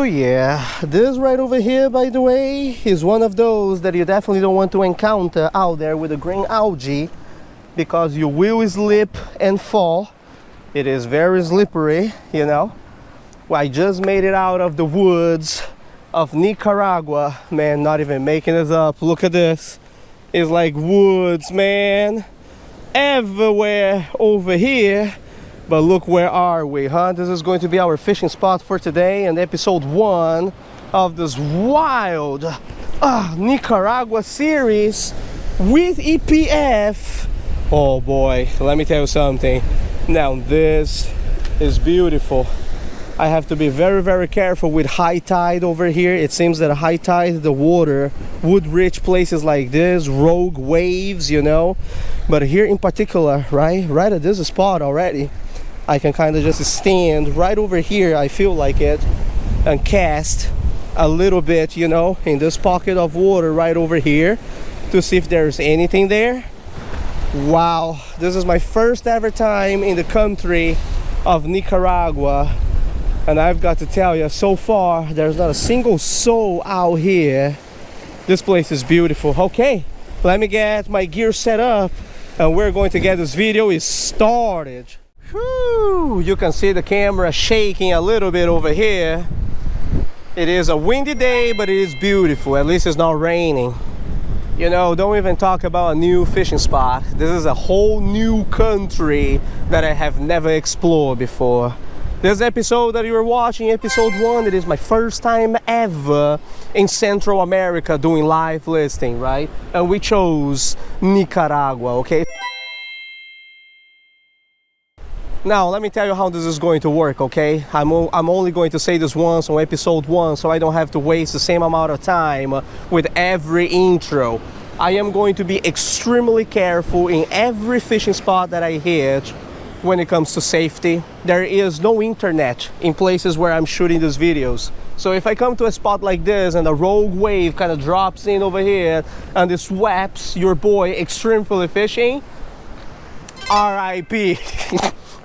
yeah, this right over here, by the way, is one of those that you definitely don't want to encounter out there with the green algae, because you will slip and fall. It is very slippery, you know. Well, I just made it out of the woods of Nicaragua. Man, not even making this up. Look at this. It's like woods, man, everywhere over here. But look, where are we, huh? This is going to be our fishing spot for today and episode 1 of this wild Nicaragua series with EPF. Oh boy, let me tell you something. Now this is beautiful. I have to be very, very careful with high tide over here. It seems that high tide, the water would reach places like this, rogue waves, you know. But here in particular, right at this spot already, I can kind of just stand right over here, I feel like it, and cast a little bit, you know, in this pocket of water right over here to see if there's anything there. Wow, this is my first ever time in the country of Nicaragua, and I've got to tell you, so far there's not a single soul out here. This place is beautiful. Okay, let me get my gear set up and we're going to get this video started. Whew, you can see the camera shaking a little bit over here. It is a windy day, but it is beautiful. At least it's not raining. You know, don't even talk about a new fishing spot. This is a whole new country that I have never explored before. This episode that you're watching, episode 1, it is my first time ever in Central America doing live listing, right? And we chose Nicaragua, okay? Now, let me tell you how this is going to work, okay? I'm only going to say this once on episode 1, so I don't have to waste the same amount of time with every intro. I am going to be extremely careful in every fishing spot that I hit when it comes to safety. There is no internet in places where I'm shooting these videos. So if I come to a spot like this and a rogue wave kind of drops in over here and it swaps your boy extremely fishing, RIP.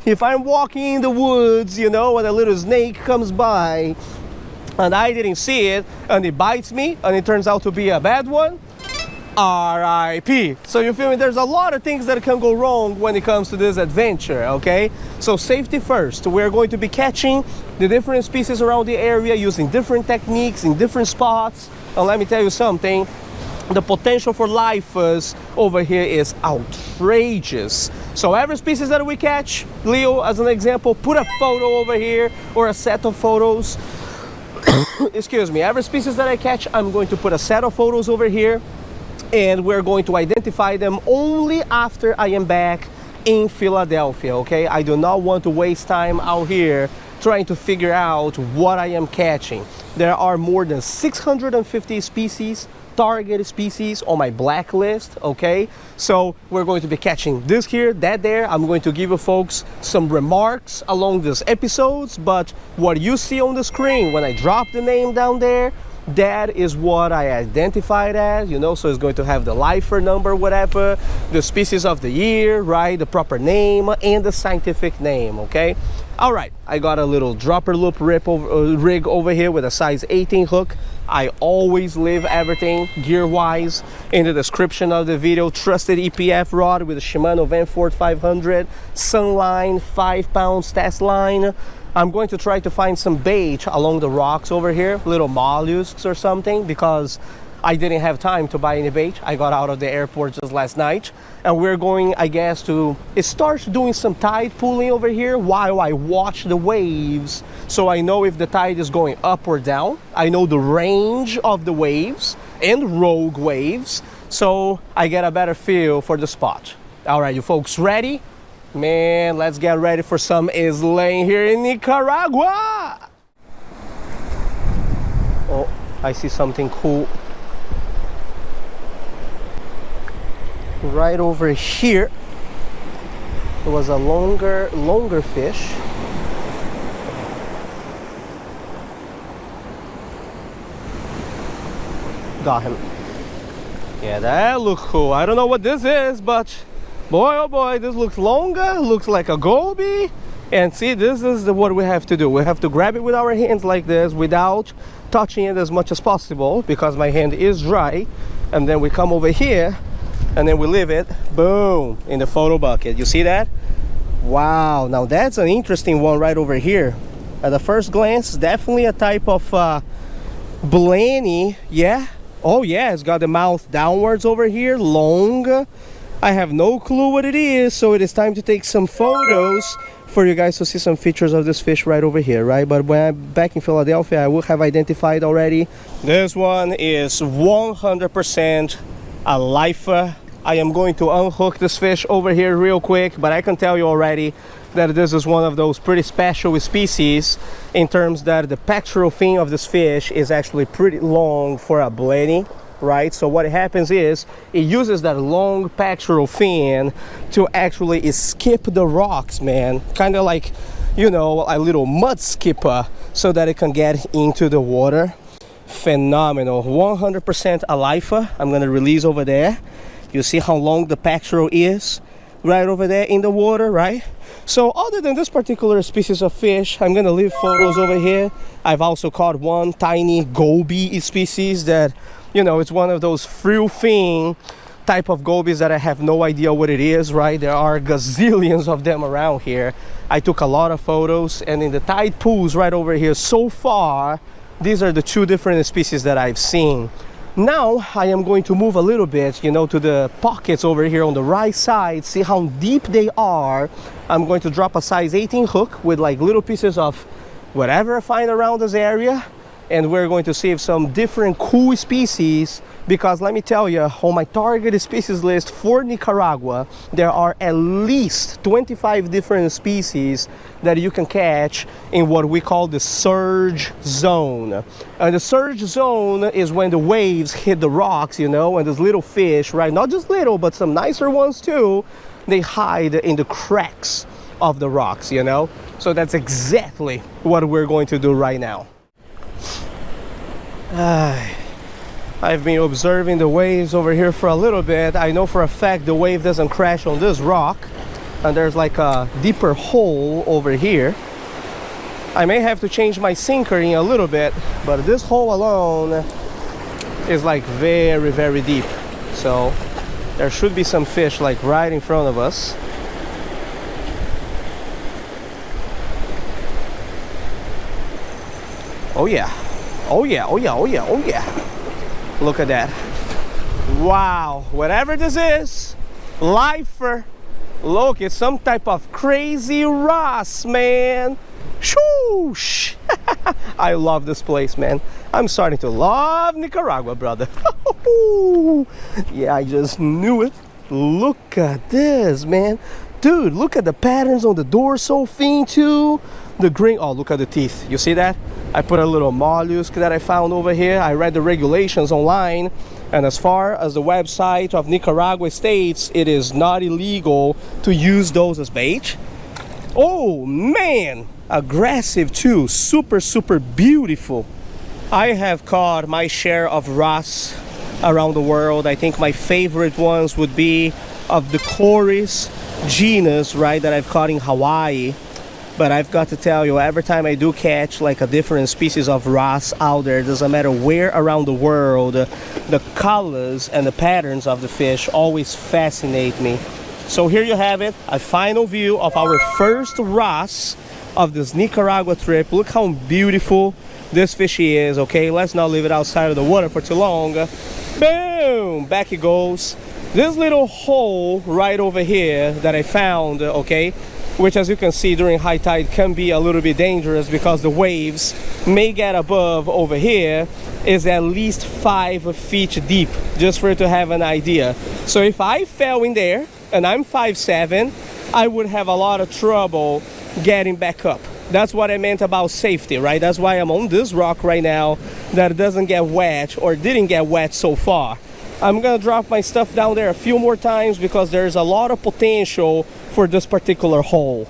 If I'm walking in the woods, you know, and a little snake comes by and I didn't see it and it bites me and it turns out to be a bad one, RIP. So you feel me? There's a lot of things that can go wrong when it comes to this adventure, okay? So safety first. We're going to be catching the different species around the area using different techniques in different spots. And let me tell you something. The potential for lifers over here is outrageous. So every species that we catch, Leo, as an example, put a photo over here or a set of photos. Excuse me. Every species that I catch, I'm going to put a set of photos over here, and we're going to identify them only after I am back in Philadelphia, okay? I do not want to waste time out here trying to figure out what I am catching. There are more than 650 species, target species on my blacklist, okay? So we're going to be catching this here, that there. I'm going to give you folks some remarks along these episodes, but what you see on the screen when I drop the name down there, that is what I identified as, you know. So it's going to have the lifer number, whatever, the species of the year, right, the proper name and the scientific name, okay? All right, I got a little dropper loop rig over here with a size 18 hook. I always leave everything gear-wise in the description of the video. Trusted EPF rod with a Shimano Vanfort 500, Sunline 5-pound test line. I'm going to try to find some bait along the rocks over here, little mollusks or something, because I didn't have time to buy any bait. I got out of the airport just last night, and we're going, I guess, to start doing some tide pulling over here while I watch the waves, so I know if the tide is going up or down. I know the range of the waves and rogue waves, so I get a better feel for the spot. All right, you folks ready? Man, let's get ready for some slaying here in Nicaragua. Oh, I see something cool right over here. It was a longer fish. Got him. Yeah, that looks cool. I don't know what this is, but boy, oh boy, this looks longer. Looks like a goby. And see, this is what we have to do. We have to grab it with our hands like this without touching it as much as possible, because my hand is dry. And then we come over here and then we leave it, boom, in the photo bucket. You see that? Wow, now that's an interesting one right over here. At the first glance, definitely a type of Blaney. Yeah, oh yeah, it's got the mouth downwards over here, long. I have no clue what it is, so it is time to take some photos for you guys to see some features of this fish right over here, right? But when I'm back in Philadelphia, I will have identified already. This one is 100% a lifer. I am going to unhook this fish over here real quick, but I can tell you already that this is one of those pretty special species in terms that the pectoral fin of this fish is actually pretty long for a blenny, right? So what happens is it uses that long pectoral fin to actually skip the rocks, man, kind of like, you know, a little mud skipper, so that it can get into the water. Phenomenal. 100% a lifer. I'm gonna release over there. You see how long the pectoral is right over there in the water, right? So other than this particular species of fish, I'm gonna leave photos over here. I've also caught one tiny goby species that, you know, it's one of those frill fin type of gobies that I have no idea what it is, right? There are gazillions of them around here. I took a lot of photos, and in the tide pools right over here so far, these are the two different species that I've seen. Now I am going to move a little bit, you know, to the pockets over here on the right side, see how deep they are. I'm going to drop a size 18 hook with like little pieces of whatever I find around this area, and we're going to see if some different cool species, because let me tell you, on my target species list for Nicaragua, there are at least 25 different species that you can catch in what we call the surge zone. And the surge zone is when the waves hit the rocks, you know, and those little fish, right, not just little, but some nicer ones too, they hide in the cracks of the rocks, you know. So that's exactly what we're going to do right now. I've been observing the waves over here for a little bit. I know for a fact the wave doesn't crash on this rock, and there's like a deeper hole over here. I may have to change my sinker in a little bit, but this hole alone is like very, very deep. So there should be some fish like right in front of us. Oh yeah. Oh yeah, oh yeah, oh yeah, oh yeah. Look at that. Wow, whatever this is, lifer. Look, it's some type of crazy Wrasse, man. Shoosh. I love this place, man. I'm starting to love Nicaragua, brother. Yeah, I just knew it. Look at this, man. Dude, look at the patterns on the dorsal fin too. The green, oh, look at the teeth. You see that? I put a little mollusk that I found over here. I read the regulations online, and as far as the website of Nicaragua states, it is not illegal to use those as bait. Oh man, aggressive too. Super, super beautiful. I have caught my share of Wrasse around the world. I think my favorite ones would be of the SHORES genus, right, that I've caught in Hawaii. But I've got to tell you, every time I do catch like a different species of Wrasse out there, doesn't matter where around the world, the colors and the patterns of the fish always fascinate me. So here you have it, a final view of our first Wrasse of this Nicaragua trip. Look how beautiful this fishy is, okay? Let's not leave it outside of the water for too long. Boom! Back it goes. This little hole right over here that I found, okay, which as you can see during high tide can be a little bit dangerous because the waves may get above over here, is at least 5 feet deep, just for you to have an idea. So if I fell in there, and I'm 5'7", I would have a lot of trouble getting back up. That's what I meant about safety, right? That's why I'm on this rock right now that doesn't get wet, or didn't get wet so far. I'm gonna drop my stuff down there a few more times because there's a lot of potential for this particular hole.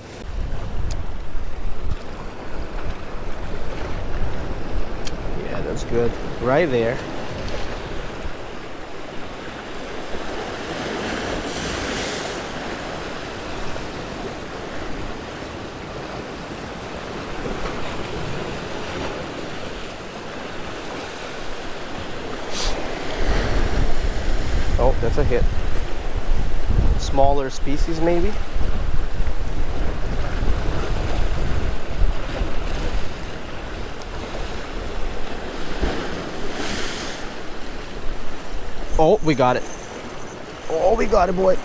Yeah, that's good. Right there. that's a hit. Smaller species maybe. Oh, we got it. Oh, we got it, boy.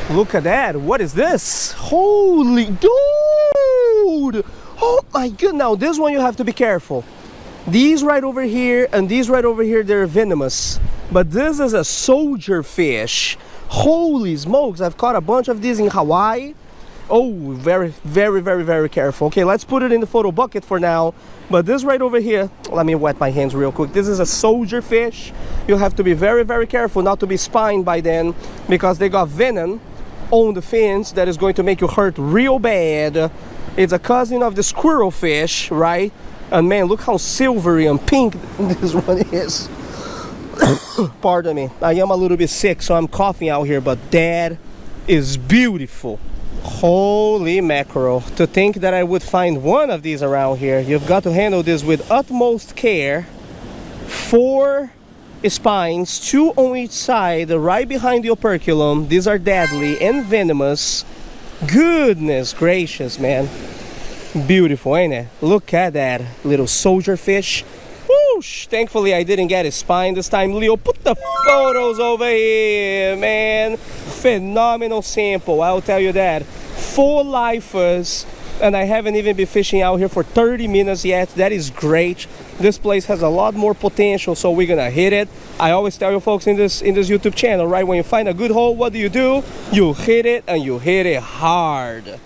Look at that. What is this? Holy dude! Oh my god. Now this one you have to be careful. These right over here and these right over here, they're venomous. But this is a soldier fish. Holy smokes. I've caught a bunch of these in Hawaii. Oh, very, very, very, very careful. Okay, let's put it in the photo bucket for now. But this right over here, let me wet my hands real quick. This is a soldier fish. You have to be very, very careful not to be spined by them, because they got venom on the fins that is going to make you hurt real bad. It's a cousin of the squirrel fish, right? And man, look how silvery and pink this one is. Pardon me, I am a little bit sick, so I'm coughing out here, but that is beautiful. Holy mackerel. To think that I would find one of these around here. You've got to handle this with utmost care. 4 spines, 2 on each side, right behind the operculum. These are deadly and venomous. Goodness gracious, man. Beautiful, ain't it? Look at that little soldier fish. Whoosh! Thankfully I didn't get his spine this time. Leo, put the photos over here, man. Phenomenal sample, I'll tell you that. 4 lifers, and I haven't even been fishing out here for 30 minutes yet. That is great. This place has a lot more potential, so we're gonna hit it. I always tell you folks in this YouTube channel, right? When you find a good hole, what do? You hit it, and you hit it hard.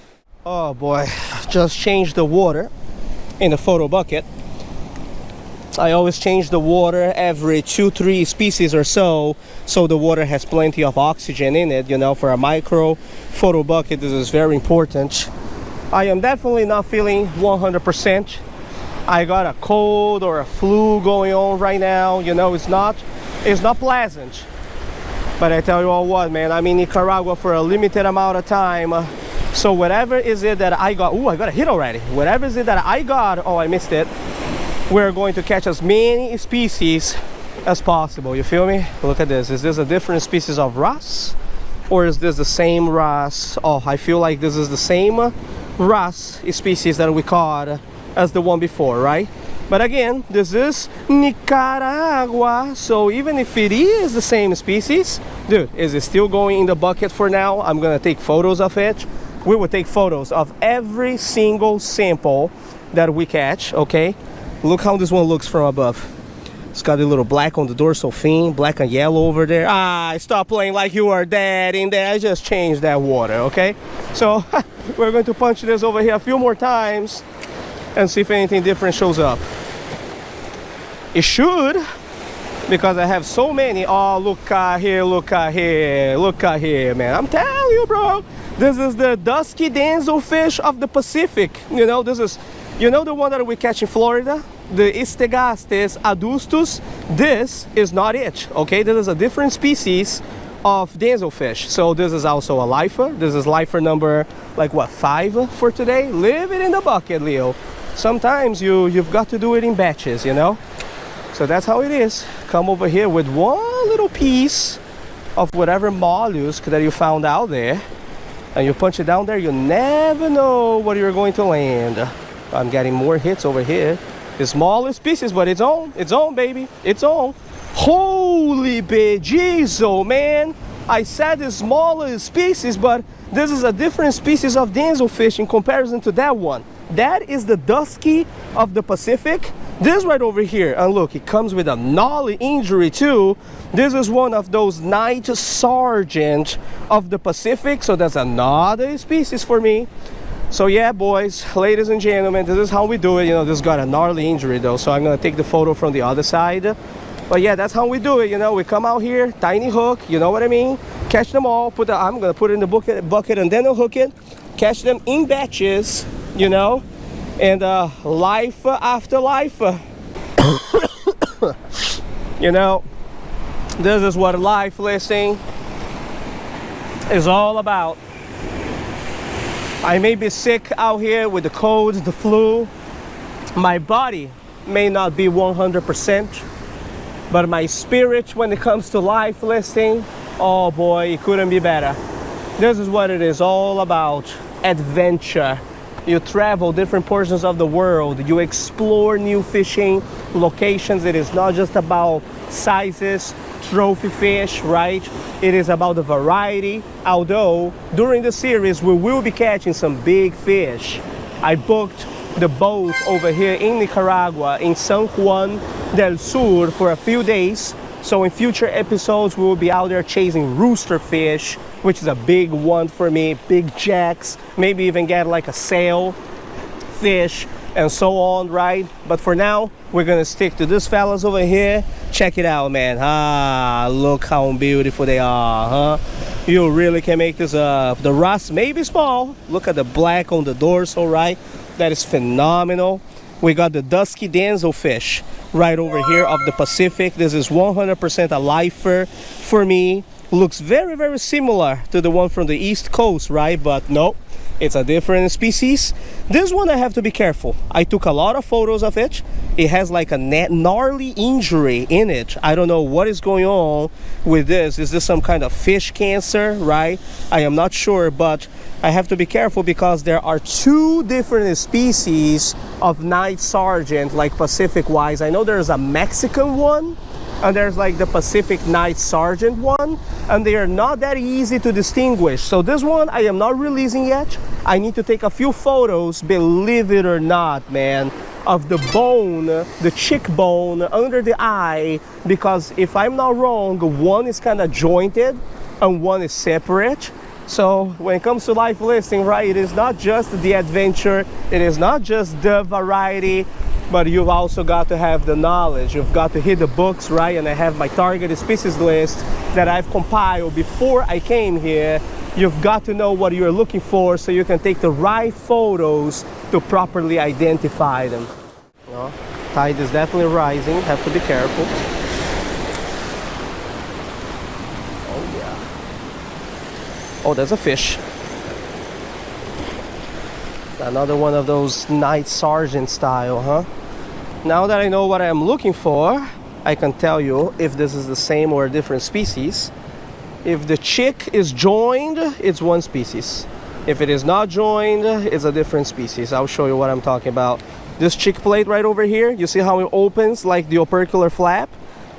Oh boy, just changed the water in the photo bucket. I always change the water every 2-3 species or so the water has plenty of oxygen in it, you know. For a micro photo bucket, this is very important. I am definitely not feeling 100%. I got a cold or a flu going on right now, you know. It's not pleasant. But I tell you all what, man, I'm in Nicaragua for a limited amount of time. So whatever is it that I got, ooh, I got a hit already. Whatever is it that I got, oh, I missed it. We're going to catch as many species as possible, you feel me? Look at this. Is this a different species of wrasse, or is this the same wrasse? Oh, I feel like this is the same wrasse species that we caught as the one before, right? But again, this is Nicaragua, so even if it is the same species, dude, is it still going in the bucket for now? I'm gonna take photos of it. We will take photos of every single sample that we catch, okay? Look how this one looks from above. It's got a little black on the dorsal fin, black and yellow over there. Ah, stop playing like you are dead in there. I just changed that water, okay? So we're going to punch this over here a few more times and see if anything different shows up. It should, because I have so many. Oh, look at here, look at here, look at here, man. I'm telling you, bro. This is the dusky danzelfish of the Pacific. You know, this is, you know, the one that we catch in Florida? The Istegastes adustus. This is not it, okay? This is a different species of danzelfish. So this is also a lifer. This is lifer number, like what, 5 for today? Leave it in the bucket, Leo. Sometimes you've got to do it in batches, you know? So that's how it is. Come over here with one little piece of whatever mollusk that you found out there, and you punch it down there. You never know what you're going to land. I'm getting more hits over here. The smallest pieces, but it's on, baby, it's on. Holy bejesus, man. I said the smallest species, but this is a different species of danzelfish in comparison to that one. That is the dusky of the Pacific. This right over here, and look, it comes with a gnarly injury too. This is one of those night sergeant of the Pacific, so that's another species for me. So yeah, boys, ladies and gentlemen, this is how we do it. You know, this got a gnarly injury though, so I'm gonna take the photo from the other side. But yeah, that's how we do it. You know, we come out here, tiny hook, you know what I mean? Catch them all. I'm gonna put it in the bucket and then I'll hook it. Catch them in batches, you know, and life after life. You know, this is what Lifelisting is all about. I may be sick out here with the colds, the flu. My body may not be 100%, But my spirit when it comes to life listing, oh boy, it couldn't be better. This is what it is all about, adventure. You travel different portions of the world, you explore new fishing locations. It is not just about sizes, trophy fish, right? It is about the variety, although during the series we will be catching some big fish. I booked the boat over here in Nicaragua, in San Juan del Sur, for a few days. So in future episodes, we will be out there chasing rooster fish, which is a big one for me, big jacks, maybe even get like a sail fish and so on, right? But for now, we're gonna stick to these fellas over here. Check it out, man. Ah, look how beautiful they are, huh? You really can make this up. The Wrasse may be small. Look at the black on the dorsal, right? That is phenomenal. We got the dusky denzel fish right over here of the Pacific. This is 100% a lifer for me. Looks very, very similar to the one from the East Coast, right? But no, it's a different species. This one I have to be careful. I took a lot of photos of it. It has like a gnarly injury in it. I don't know what is going on with this. Is this some kind of fish cancer, right? I am not sure, but I have to be careful because there are two different species of night sergeant, like Pacific wise. I know there's a Mexican one and there's like the Pacific night sergeant one, and they are not that easy to distinguish. So this one I am not releasing yet. I need to take a few photos, believe it or not, man, of the bone, the cheekbone under the eye, because if I'm not wrong, one is kind of jointed and one is separate. So when it comes to life listing, right, it is not just the adventure, it is not just the variety, but you've also got to have the knowledge. You've got to hit the books, right? And I have my targeted species list that I've compiled before I came here. You've got to know what you're looking for so you can take the right photos to properly identify them. You know, tide is definitely rising, have to be careful. Oh yeah. Oh, there's a fish. Another one of those night sergeant style, huh? Now that I know what I'm looking for, I can tell you if this is the same or a different species. If the chick is joined, it's one species. If it is not joined, it's a different species. I'll show you what I'm talking about. This chick plate right over here, you see how it opens like the opercular flap?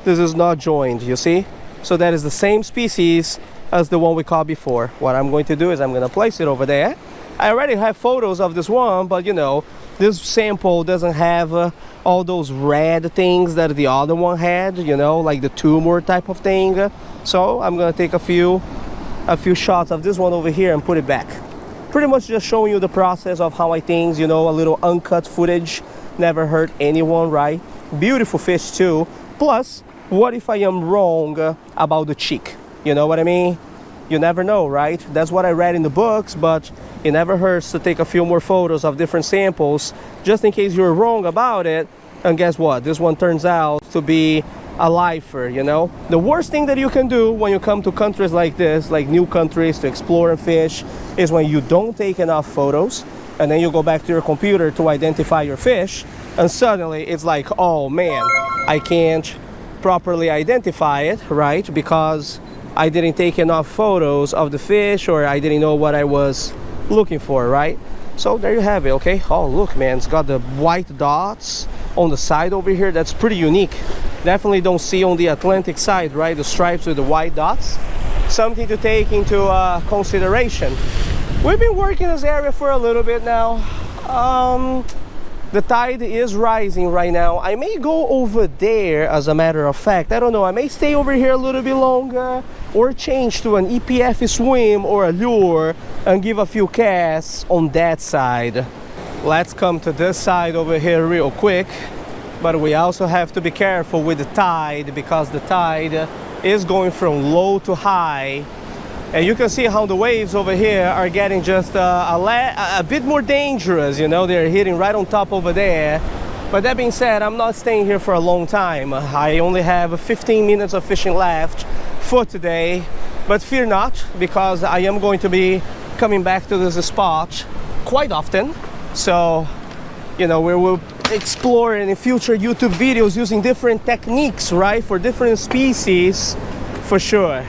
This is not joined, you see? So that is the same species as the one we caught before. What I'm going to do is I'm going to place it over there. I already have photos of this one, but you know, this sample doesn't have all those red things that the other one had, you know, like the tumor type of thing. So I'm gonna take a few shots of this one over here and put it back. Pretty much just showing you the process of how I things, you know, a little uncut footage. Never hurt anyone, right? Beautiful fish too. Plus, what if I am wrong about the cheek? You know what I mean? You never know, right? That's what I read in the books, but it never hurts to take a few more photos of different samples just in case you're wrong about it. And guess what? This one turns out to be a lifer, you know? The worst thing that you can do when you come to countries like this, like new countries to explore and fish, is when you don't take enough photos and then you go back to your computer to identify your fish and suddenly it's like, oh man, I can't properly identify it, right? Because I didn't take enough photos of the fish or I didn't know what I was looking for, right? So there you have it, okay? Oh, look, man, it's got the white dots on the side over here. That's pretty unique. Definitely don't see on the Atlantic side, right? The stripes with the white dots. Something to take into consideration. We've been working this area for a little bit now. The tide is rising right now. I may go over there, as a matter of fact. I don't know, I may stay over here a little bit longer or change to an EPF swim or a lure and give a few casts on that side. Let's come to this side over here real quick. But we also have to be careful with the tide because the tide is going from low to high. And you can see how the waves over here are getting just a bit more dangerous, you know, they're hitting right on top over there. But that being said, I'm not staying here for a long time. I only have 15 minutes of fishing left for today. But fear not, because I am going to be coming back to this spot quite often. So, you know, we will explore in future YouTube videos using different techniques, right? For different species, for sure.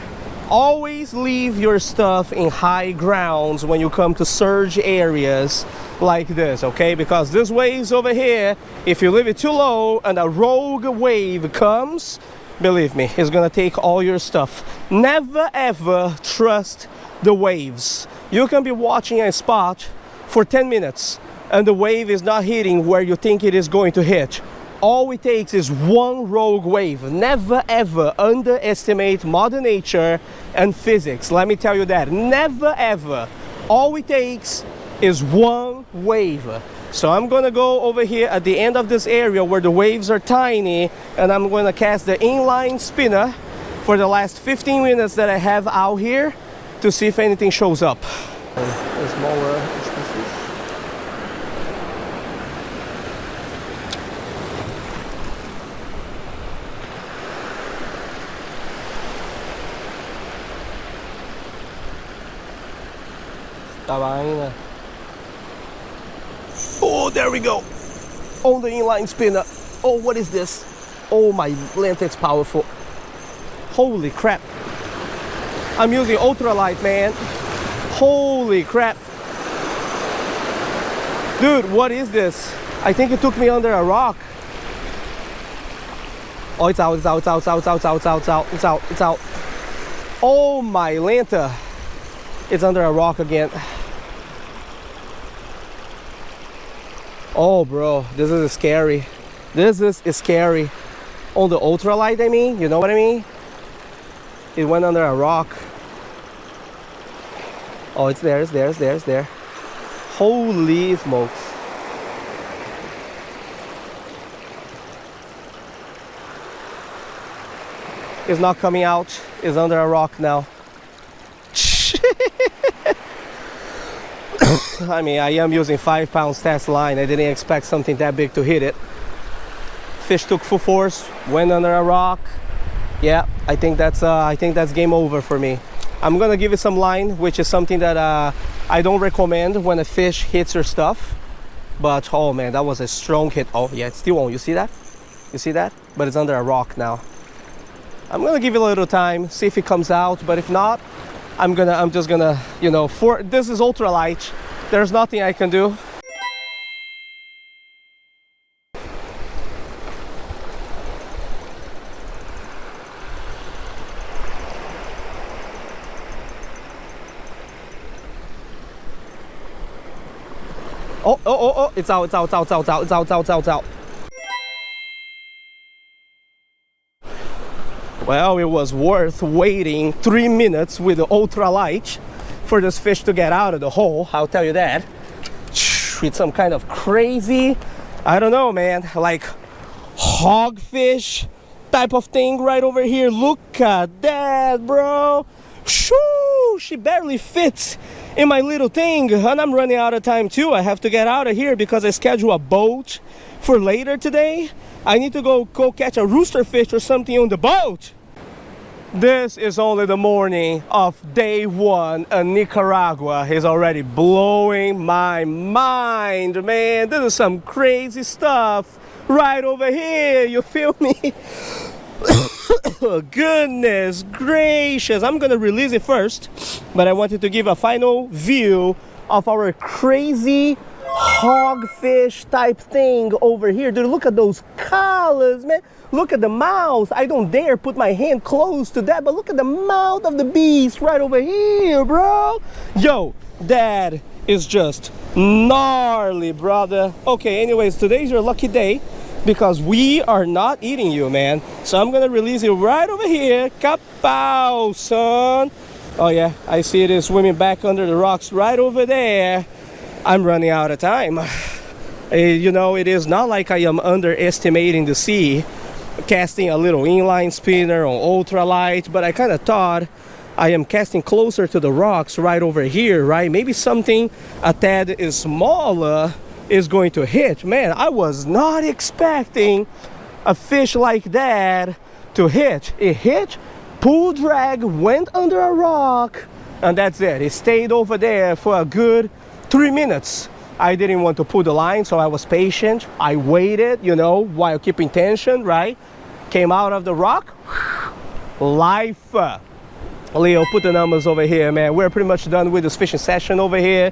Always leave your stuff in high grounds when you come to surge areas like this, okay? Because this waves over here, if you leave it too low and a rogue wave comes, believe me, it's gonna take all your stuff. Never ever trust the waves. You can be watching a spot for 10 minutes and the wave is not hitting where you think it is going to hit. All it takes is one rogue wave. Never ever underestimate Mother Nature and physics. Let me tell you that. Never ever. All it takes is one wave. So I'm gonna go over here at the end of this area where the waves are tiny, and I'm gonna cast the inline spinner for the last 15 minutes that I have out here to see if anything shows up. Smaller species. Oh, there we go. On the inline spinner. Oh, what is this? Oh, my lentic's powerful. Holy crap. I'm using ultralight, man. Holy crap. Dude, what is this? I think it took me under a rock. Oh, it's out, it's out, it's out, it's out, it's out, it's out, it's out, it's out, it's out. Oh, my lenta. It's under a rock again. Oh, bro, this is scary. This is scary. On the ultralight, I mean, you know what I mean? It went under a rock. Oh, it's there, it's there, it's there, it's there. Holy smokes. It's not coming out. It's under a rock now. I mean, I am using 5 pounds test line. I didn't expect something that big to hit it. Fish took full force, went under a rock. Yeah, I think that's game over for me. I'm gonna give it some line, which is something that I don't recommend when a fish hits your stuff. But oh man, that was a strong hit. Oh yeah, it's still on. You see that? You see that? But it's under a rock now. I'm gonna give it a little time, see if it comes out. But if not, I'm just gonna, you know, this is ultralight. There's nothing I can do. Oh, it's out, it's out, it's out, it's out, it's out, it's out, it's out, it's out, it's out. Well, it was worth waiting 3 minutes with the ultralight for this fish to get out of the hole, I'll tell you that. With some kind of crazy, I don't know, man, like hogfish type of thing right over here. Look at that, bro. Shoo, she barely fits in my little thing, and I'm running out of time too. I have to get out of here because I schedule a boat for later today. I need to go catch a rooster fish or something on the boat. This is only the morning of day 1 and Nicaragua is already blowing my mind, man. This is some crazy stuff right over here, you feel me? Goodness gracious. I'm gonna release it first, but I wanted to give a final view of our crazy hogfish type thing over here. Dude, look at those colors, man. Look at the mouth. I don't dare put my hand close to that, but look at the mouth of the beast right over here, bro. Yo, that is just gnarly, brother. Okay, anyways, today's your lucky day because we are not eating you, man. So I'm gonna release it right over here. Kapow, son. Oh yeah, I see it is swimming back under the rocks right over there. I'm running out of time. You know, it is not like I am underestimating the sea, casting a little inline spinner on ultralight, but I kind of thought I am casting closer to the rocks right over here, right? Maybe something a tad is smaller is going to hit. Man, I was not expecting a fish like that to hit. It hit, pull drag, went under a rock, and that's it. It stayed over there for a good 3 minutes. I didn't want to pull the line, so I was patient. I waited, you know, while keeping tension, right? Came out of the rock. Life. Leo, put the numbers over here, man. We're pretty much done with this fishing session over here.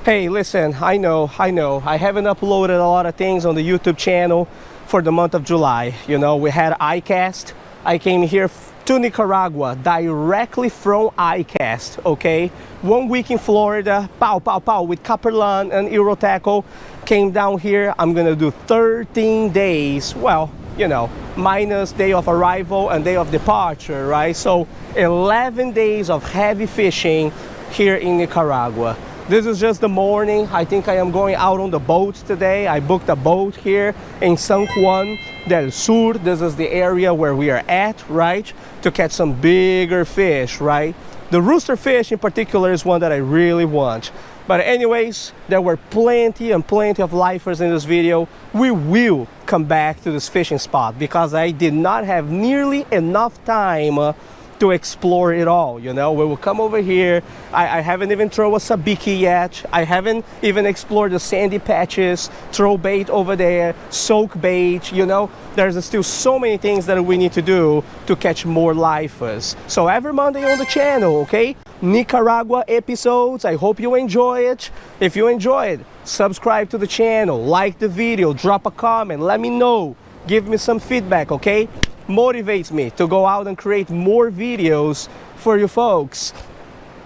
Hey, listen, I know. I haven't uploaded a lot of things on the YouTube channel for the month of July. You know, we had ICAST. I came here to Nicaragua directly from ICAST, okay? 1 week in Florida, pow, with Copperland and Eurotackle. Came down here, I'm gonna do 13 days, well, you know, minus day of arrival and day of departure, right? So 11 days of heavy fishing here in Nicaragua. This is just the morning. I think I am going out on the boat today. I booked a boat here in San Juan del Sur. This is the area where we are at, right? To catch some bigger fish, right? The rooster fish in particular is one that I really want. But anyways, there were plenty of lifers in this video. We will come back to this fishing spot because I did not have nearly enough time to explore it all, you know. We will come over here. I haven't even thrown a sabiki yet. I haven't even explored the sandy patches, throw bait over there, soak bait, you know. There's still so many things that we need to do to catch more lifers. So every Monday on the channel, okay? Nicaragua episodes. I hope you enjoy it. If you enjoy it, subscribe to the channel, like the video, drop a comment, let me know. Give me some feedback, okay? Motivates me to go out and create more videos for you folks.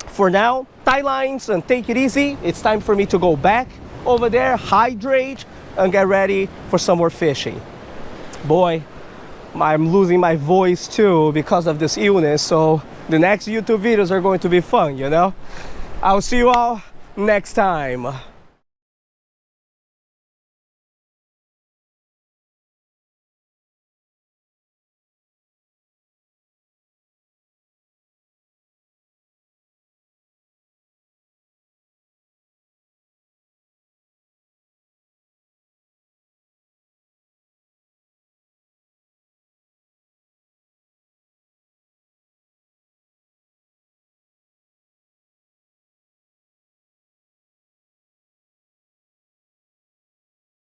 For now, tie lines and take it easy. It's time for me to go back over there, hydrate, and get ready for some more fishing. Boy, I'm losing my voice too because of this illness, so the next YouTube videos are going to be fun, you know? I'll see you all next time.